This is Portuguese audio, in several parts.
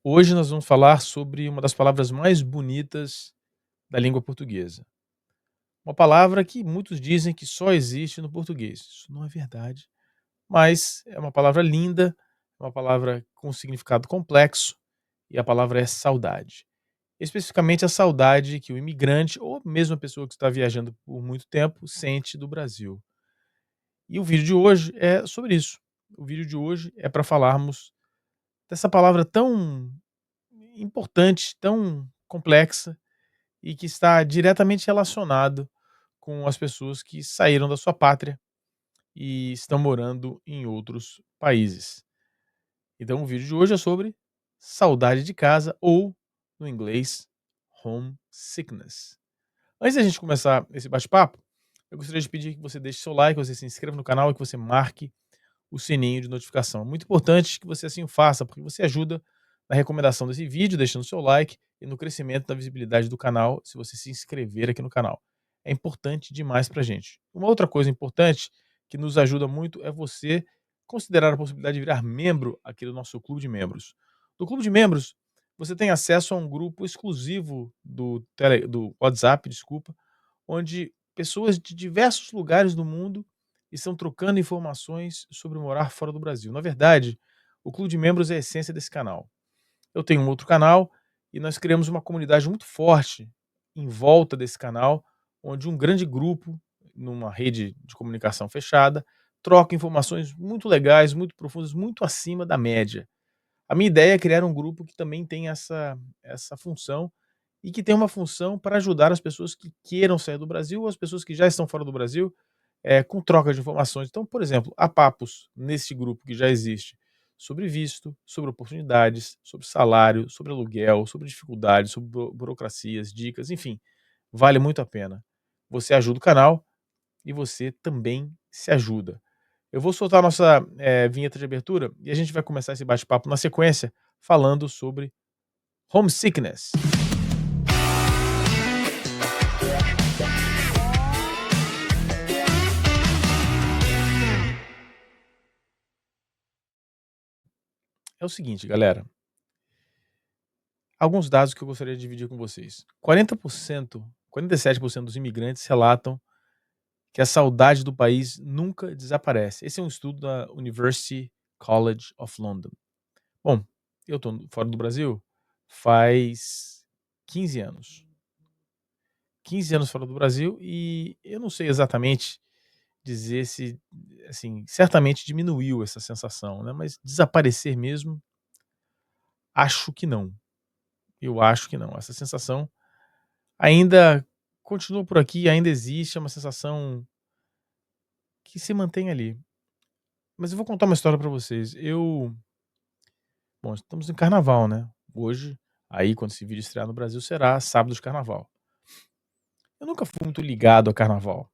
Hoje nós vamos falar sobre uma das palavras mais bonitas da língua portuguesa. Uma palavra que muitos dizem que só existe no português. Isso não é verdade, mas é uma palavra linda, é uma palavra com significado complexo e a palavra é saudade. Especificamente a saudade que o imigrante ou mesmo a pessoa que está viajando por muito tempo sente do Brasil. E o vídeo de hoje é sobre isso. O vídeo de hoje é para falarmos dessa palavra tão importante, tão complexa e que está diretamente relacionado com as pessoas que saíram da sua pátria e estão morando em outros países. Então o vídeo de hoje é sobre saudade de casa ou, no inglês, homesickness. Antes da gente começar esse bate-papo, eu gostaria de pedir que você deixe seu like, que você se inscreva no canal e que você marque o sininho de notificação. É muito importante que você assim o faça, porque você ajuda na recomendação desse vídeo, deixando seu like e no crescimento da visibilidade do canal, se você se inscrever aqui no canal. É importante demais pra gente. Uma outra coisa importante que nos ajuda muito é você considerar a possibilidade de virar membro aqui do nosso clube de membros. No clube de membros, você tem acesso a um grupo exclusivo do WhatsApp, desculpa, onde pessoas de diversos lugares do mundo estão trocando informações sobre morar fora do Brasil. Na verdade, o clube de membros é a essência desse canal. Eu tenho um outro canal e nós criamos uma comunidade muito forte em volta desse canal, onde um grande grupo, numa rede de comunicação fechada, troca informações muito legais, muito profundas, muito acima da média. A minha ideia é criar um grupo que também tem essa função e que tem uma função para ajudar as pessoas que queiram sair do Brasil ou as pessoas que já estão fora do Brasil, com troca de informações. Então, por exemplo, há papos nesse grupo que já existe sobre visto, sobre oportunidades, sobre salário, sobre aluguel, sobre dificuldades, sobre burocracias, dicas, enfim, vale muito a pena. Você ajuda o canal e você também se ajuda. Eu vou soltar a nossa vinheta de abertura e a gente vai começar esse bate-papo na sequência falando sobre homesickness. É o seguinte, galera, alguns dados que eu gostaria de dividir com vocês. 47% dos imigrantes relatam que a saudade do país nunca desaparece. Esse é um estudo da University College of London. Bom, eu estou fora do Brasil faz 15 anos. 15 anos fora do Brasil e eu não sei exatamente dizer se, assim, certamente diminuiu essa sensação, né, mas desaparecer mesmo, acho que não. Eu acho que não. Essa sensação ainda continua por aqui, ainda existe, é uma sensação que se mantém ali. Mas eu vou contar uma história pra vocês. Bom, estamos em carnaval, né, hoje, aí quando esse vídeo estrear no Brasil, será sábado de carnaval. Eu nunca fui muito ligado a carnaval.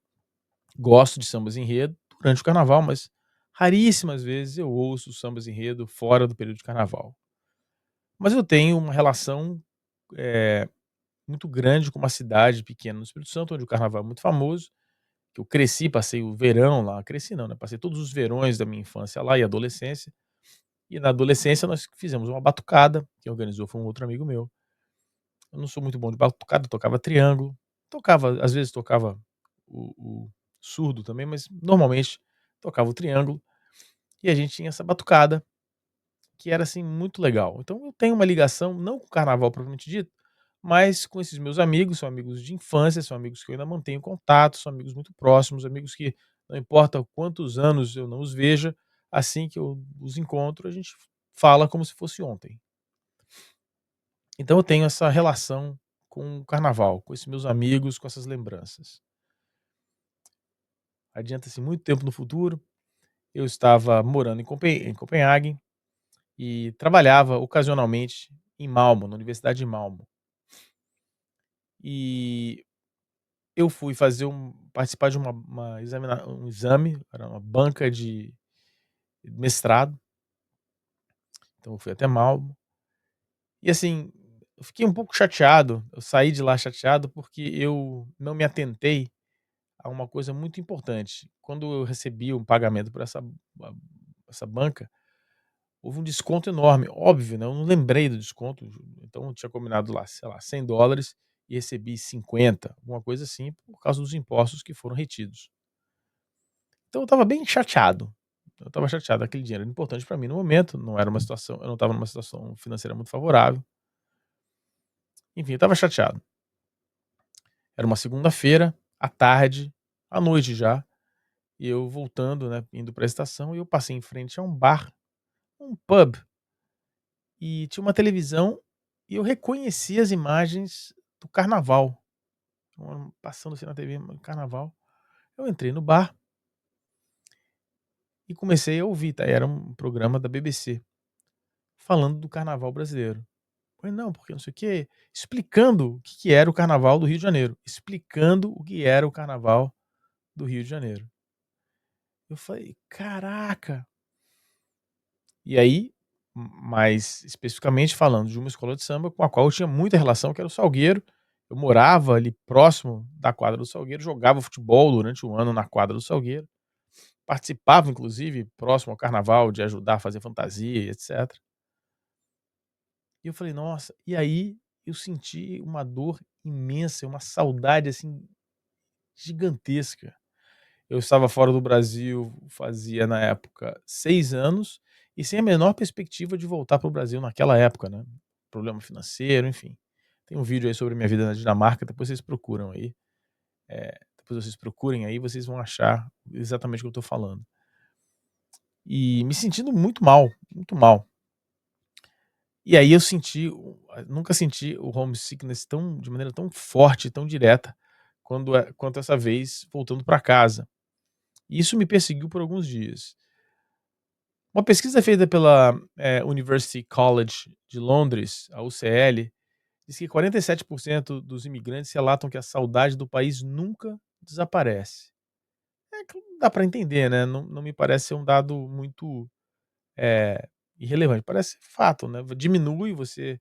Gosto de sambas enredo durante o carnaval, mas raríssimas vezes eu ouço sambas enredo fora do período de carnaval. Mas eu tenho uma relação, eh, muito grande com uma cidade pequena no Espírito Santo, onde o carnaval é muito famoso, que eu cresci, passei o verão lá, cresci não, né, passei todos os verões da minha infância lá e adolescência, e na adolescência nós fizemos uma batucada, quem organizou foi um outro amigo meu. Eu não sou muito bom de batucada, tocava triângulo, tocava às vezes tocava o surdo também, mas normalmente tocava o triângulo, e a gente tinha essa batucada, que era, assim, muito legal. Então eu tenho uma ligação, não com o carnaval propriamente dito, mas com esses meus amigos, são amigos de infância, são amigos que eu ainda mantenho contato, são amigos muito próximos, amigos que não importa quantos anos eu não os veja, assim que eu os encontro, a gente fala como se fosse ontem. Então eu tenho essa relação com o carnaval, com esses meus amigos, com essas lembranças. Adianta-se muito tempo no futuro, eu estava morando em Copenhague e trabalhava ocasionalmente em Malmö, na Universidade de Malmö. E eu fui fazer participar de um exame, era uma banca de mestrado, então eu fui até Malmö. E assim, eu fiquei um pouco chateado, eu saí de lá chateado, porque eu não me atentei a uma coisa muito importante. Quando eu recebi um pagamento por essa banca, houve um desconto enorme. Óbvio, né, eu não lembrei do desconto, então eu tinha combinado lá, sei lá, $100 e recebi 50, alguma coisa assim, por causa dos impostos que foram retidos. Então eu estava bem chateado. Eu estava chateado, aquele dinheiro era importante para mim no momento, não era uma situação eu não estava numa situação financeira muito favorável. Enfim, eu estava chateado. Era uma segunda-feira, à tarde, à noite já, e eu voltando, né, indo para a estação, e eu passei em frente a um bar, um pub, e tinha uma televisão, e eu reconheci as imagens do carnaval, passando assim na TV, carnaval. Eu entrei no bar e comecei a ouvir, tá, era um programa da BBC, falando do carnaval brasileiro. Falei: "Não, porque não sei o quê", explicando o que que era o carnaval do Rio de Janeiro, explicando o que era o carnaval do Rio de Janeiro. Eu falei: "Caraca!". E aí, mais especificamente falando de uma escola de samba com a qual eu tinha muita relação, que era o Salgueiro. Eu morava ali próximo da quadra do Salgueiro, jogava futebol durante o ano na quadra do Salgueiro, participava inclusive, próximo ao carnaval, de ajudar a fazer fantasia e etcétera. E eu falei: "Nossa", e aí eu senti uma dor imensa, uma saudade, assim, gigantesca. Eu estava fora do Brasil fazia, na época, 6 anos, e sem a menor perspectiva de voltar para o Brasil naquela época, né. Problema financeiro, enfim. Tem um vídeo aí sobre a minha vida na Dinamarca, depois vocês procuram aí, depois vocês procurem aí, vocês vão achar exatamente o que eu estou falando. E me sentindo muito mal, muito mal. E aí eu senti nunca senti o homesickness tão de maneira tão forte, tão direta, quanto essa vez voltando para casa. E isso me perseguiu por alguns dias. Uma pesquisa feita pela, University College de Londres, a UCL, diz que 47% dos imigrantes relatam que a saudade do país nunca desaparece. É que dá para entender, né, não me parece ser um dado muito, irrelevante, parece fato, né, diminui, você,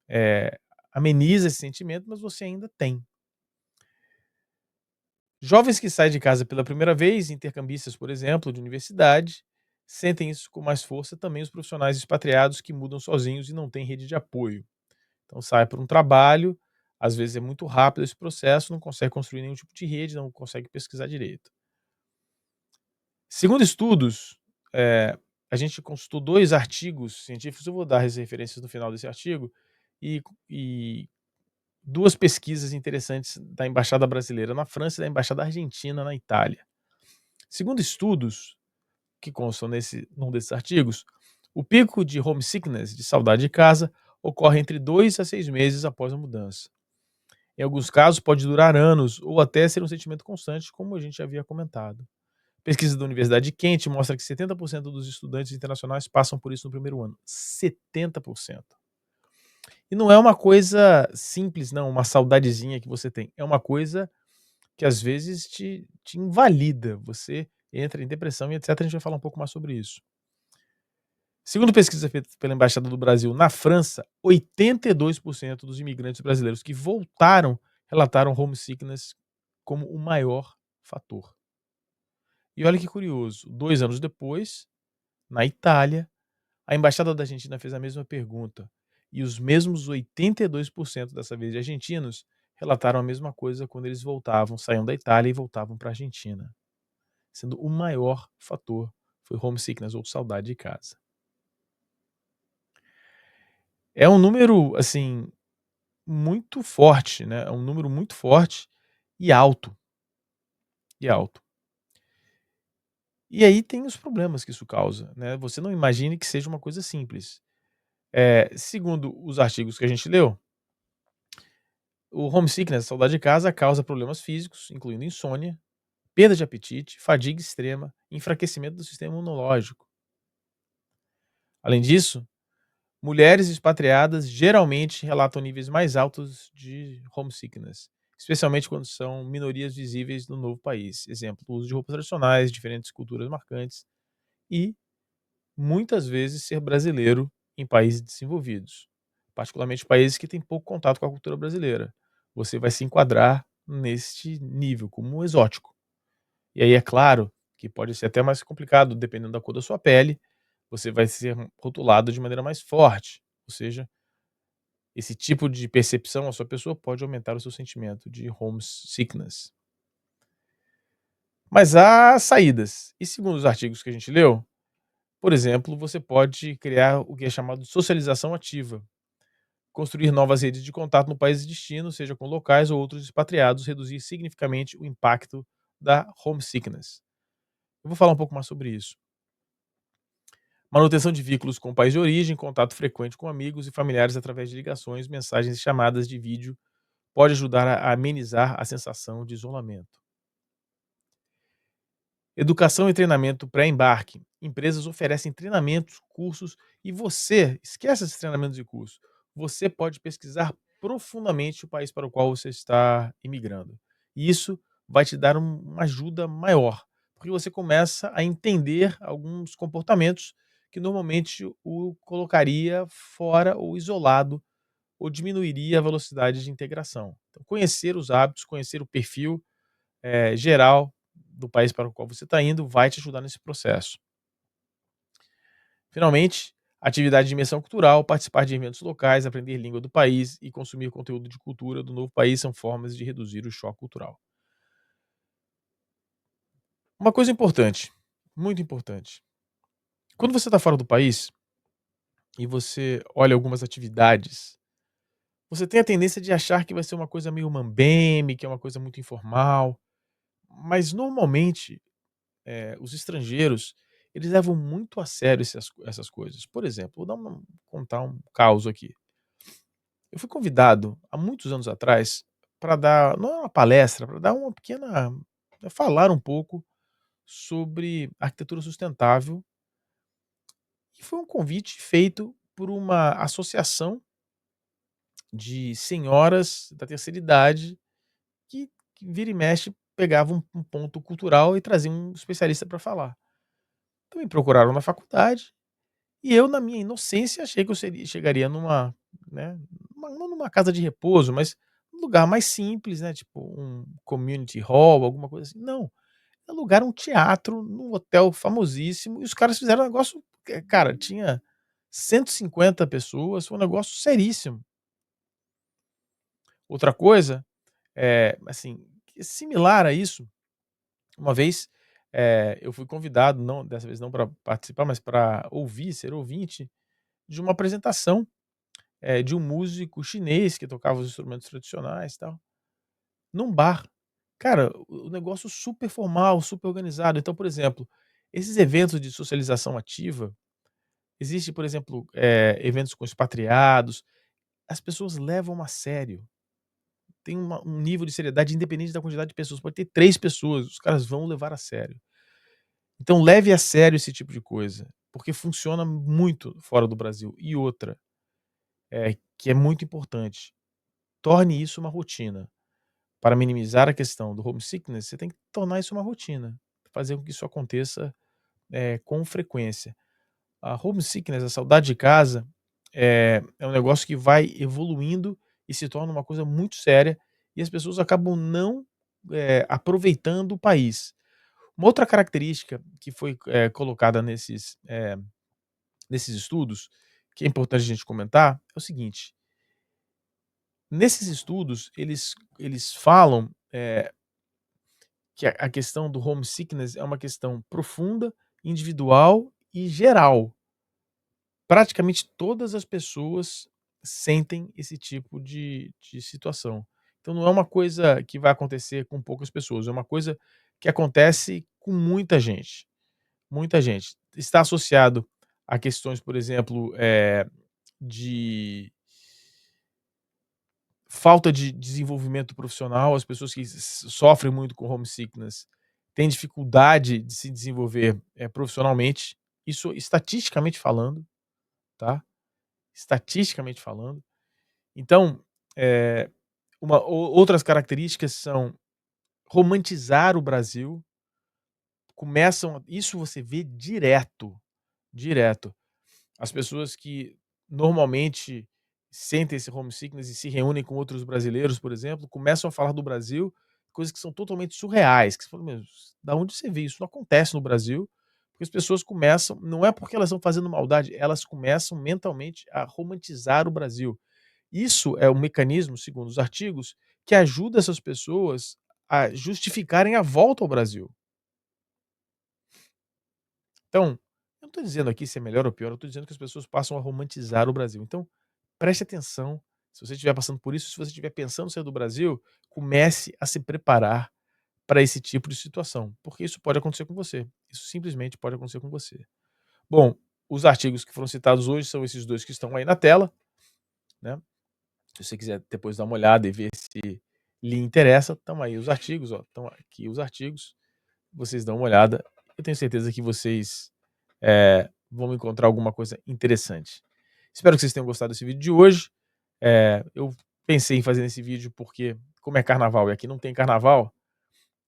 eh, ameniza esse sentimento, mas você ainda tem. Jovens que saem de casa pela primeira vez, intercambistas, por exemplo, de universidade, sentem isso com mais força também os profissionais expatriados que mudam sozinhos e não têm rede de apoio. Então sai para um trabalho, às vezes é muito rápido esse processo, não consegue construir nenhum tipo de rede, não consegue pesquisar direito. Segundo estudos, a gente consultou 2 artigos científicos, eu vou dar as referências no final desse artigo, e 2 pesquisas interessantes da embaixada brasileira na França e da embaixada argentina na Itália. Segundo estudos que constam num desses artigos, o pico de homesickness, de saudade de casa, ocorre entre 2 a 6 meses após a mudança. Em alguns casos, pode durar anos ou até ser um sentimento constante, como a gente já havia comentado. Pesquisa da Universidade de Kent mostra que 70% dos estudantes internacionais passam por isso no primeiro ano. 70%. E não é uma coisa simples, não, uma saudadezinha que você tem. É uma coisa que às vezes te invalida. Você entra em depressão e etc. A gente vai falar um pouco mais sobre isso. Segundo pesquisa feita pela Embaixada do Brasil na França, 82% dos imigrantes brasileiros que voltaram relataram homesickness como o maior fator. E olha que curioso, 2 anos depois, na Itália, a Embaixada da Argentina fez a mesma pergunta, e os mesmos 82% dessa vez de argentinos relataram a mesma coisa quando eles voltavam, saíam da Itália e voltavam para a Argentina, sendo o maior fator foi homesickness ou saudade de casa. É um número, assim, muito forte, né, é um número muito forte e alto, e alto. E aí tem os problemas que isso causa, né, você não imagine que seja uma coisa simples. Segundo os artigos que a gente leu, o homesickness, saudade de casa, causa problemas físicos, incluindo insônia, perda de apetite, fadiga extrema, enfraquecimento do sistema imunológico. Além disso, mulheres expatriadas geralmente relatam níveis mais altos de homesickness, especialmente quando são minorias visíveis no novo país. Exemplo, o uso de roupas tradicionais, diferentes culturas marcantes e, muitas vezes, ser brasileiro em países desenvolvidos, particularmente países que têm pouco contato com a cultura brasileira. Você vai se enquadrar neste nível como um exótico. E aí é claro que pode ser até mais complicado, dependendo da cor da sua pele, você vai ser rotulado de maneira mais forte. Ou seja, esse tipo de percepção a sua pessoa pode aumentar o seu sentimento de homesickness. Mas há saídas. E segundo os artigos que a gente leu, por exemplo, você pode criar o que é chamado de socialização ativa. Construir novas redes de contato no país de destino, seja com locais ou outros expatriados, reduzir significativamente o impacto da homesickness. Eu vou falar um pouco mais sobre isso. Manutenção de vínculos com o país de origem, contato frequente com amigos e familiares através de ligações, mensagens e chamadas de vídeo pode ajudar a amenizar a sensação de isolamento. Educação e treinamento pré-embarque. Empresas oferecem treinamentos, cursos e você, esquece esses treinamentos e cursos, você pode pesquisar profundamente o país para o qual você está imigrando. E isso vai te dar uma ajuda maior, porque você começa a entender alguns comportamentos que normalmente o colocaria fora ou isolado ou diminuiria a velocidade de integração. Então, conhecer os hábitos, conhecer o perfil geral do país para o qual você está indo vai te ajudar nesse processo. Finalmente, atividade de imersão cultural, participar de eventos locais, aprender língua do país e consumir conteúdo de cultura do novo país são formas de reduzir o choque cultural. Uma coisa importante, muito importante. Quando você está fora do país e você olha algumas atividades, você tem a tendência de achar que vai ser uma coisa meio mambeme, que é uma coisa muito informal, mas normalmente os estrangeiros, eles levam muito a sério essas coisas. Por exemplo, contar um caos aqui. Eu fui convidado, há muitos anos atrás, para dar não é uma palestra, para dar uma pequena falar um pouco sobre arquitetura sustentável, e foi um convite feito por uma associação de senhoras da terceira idade que vira e mexe pegavam um ponto cultural e traziam um especialista para falar. Então me procuraram na faculdade. E eu, na minha inocência, achei que eu chegaria numa, né, não numa casa de repouso, mas um lugar mais simples, né, tipo um community hall, alguma coisa assim. Não, alugaram um teatro num hotel famosíssimo e os caras fizeram um negócio, cara, tinha 150 pessoas, foi um negócio seríssimo. Outra coisa, assim, que é similar a isso, uma vez, eu fui convidado, não dessa vez não para participar, mas para ouvir, ser ouvinte de uma apresentação de um músico chinês que tocava os instrumentos tradicionais e tal, num bar. Cara, o negócio super formal, super organizado. Então, por exemplo, esses eventos de socialização ativa, existe, por exemplo, eventos com expatriados, as pessoas levam a sério. Tem um nível de seriedade independente da quantidade de pessoas. Pode ter 3 pessoas, os caras vão levar a sério. Então leve a sério esse tipo de coisa, porque funciona muito fora do Brasil. E outra, que é muito importante, torne isso uma rotina. Para minimizar a questão do homesickness, você tem que tornar isso uma rotina, fazer com que isso aconteça, com frequência. A homesickness, a saudade de casa, é um negócio que vai evoluindo e se torna uma coisa muito séria, e as pessoas acabam não, aproveitando o país. Uma outra característica que foi, colocada nesses estudos, que é importante a gente comentar, é o seguinte: nesses estudos eles falam, que a questão do homesickness é uma questão profunda, individual e geral. Praticamente todas as pessoas sentem esse tipo de situação. Então não é uma coisa que vai acontecer com poucas pessoas, é uma coisa que acontece com muita gente. Muita gente. Está associado a questões, por exemplo, de falta de desenvolvimento profissional. As pessoas que sofrem muito com homesickness têm dificuldade de se desenvolver profissionalmente, isso estatisticamente falando, tá? Estatisticamente falando. Então, eh, outras características são romantizar o Brasil, isso você vê direto, direto. As pessoas que normalmente sentem esse homesickness e se reúnem com outros brasileiros, por exemplo, começam a falar do Brasil, coisas que são totalmente surreais, que você fala: "Meu, da onde você vê isso? Não acontece no Brasil", Porque as pessoas começam, não é porque elas estão fazendo maldade, elas começam mentalmente a romantizar o Brasil. Isso é um mecanismo, segundo os artigos, que ajuda essas pessoas a justificarem a volta ao Brasil. Então, eu não estou dizendo aqui se é melhor ou pior, eu estou dizendo que as pessoas passam a romantizar o Brasil. Então, preste atenção. Se você estiver passando por isso, se você estiver pensando em sair do Brasil, comece a se preparar para esse tipo de situação, porque isso pode acontecer com você. Isso simplesmente pode acontecer com você. Bom, os artigos que foram citados hoje são esses dois que estão aí na tela, né? Se você quiser depois dar uma olhada e ver se lhe interessa, estão aí os artigos, ó, estão aqui os artigos. Vocês dão uma olhada. Eu tenho certeza que vocês vão encontrar alguma coisa interessante. Espero que vocês tenham gostado desse vídeo de hoje. Eu pensei em fazer esse vídeo porque, como é carnaval e aqui não tem carnaval,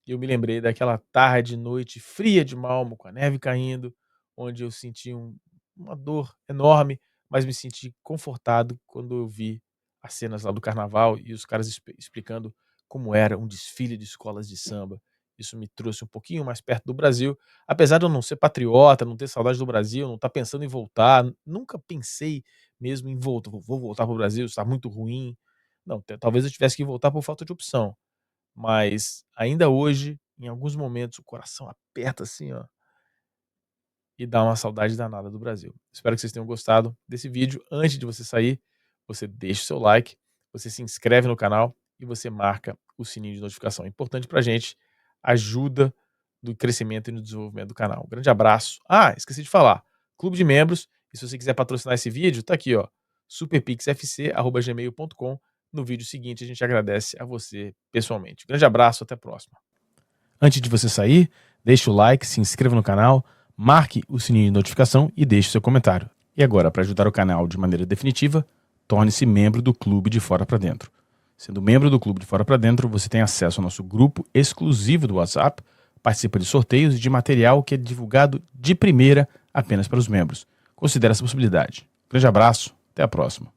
eu me lembrei daquela tarde, noite fria de Malmo, com a neve caindo, onde eu senti uma dor enorme, mas me senti confortado quando eu vi as cenas lá do carnaval e os caras explicando como era um desfile de escolas de samba. Isso me trouxe um pouquinho mais perto do Brasil, apesar de eu não ser patriota, não ter saudade do Brasil, não estar pensando em voltar, nunca pensei mesmo em voltar, vou voltar para o Brasil, está muito ruim. Não, talvez eu tivesse que voltar por falta de opção. Mas ainda hoje, em alguns momentos, o coração aperta assim, ó, e dá uma saudade danada do Brasil. Espero que vocês tenham gostado desse vídeo. Antes de você sair, você deixa o seu like, você se inscreve no canal e você marca o sininho de notificação. É importante pra gente, ajuda no crescimento e no desenvolvimento do canal. Um grande abraço. Ah, esqueci de falar. Clube de membros, e se você quiser patrocinar esse vídeo, tá aqui, ó, superpixfc@gmail.com. No vídeo seguinte, a gente agradece a você pessoalmente. Grande abraço, até a próxima. Antes de você sair, deixe o like, se inscreva no canal, marque o sininho de notificação e deixe seu comentário. E agora, para ajudar o canal de maneira definitiva, torne-se membro do Clube de Fora para Dentro. Sendo membro do Clube de Fora para Dentro, você tem acesso ao nosso grupo exclusivo do WhatsApp, participa de sorteios e de material que é divulgado de primeira apenas para os membros. Considere essa possibilidade. Grande abraço, até a próxima.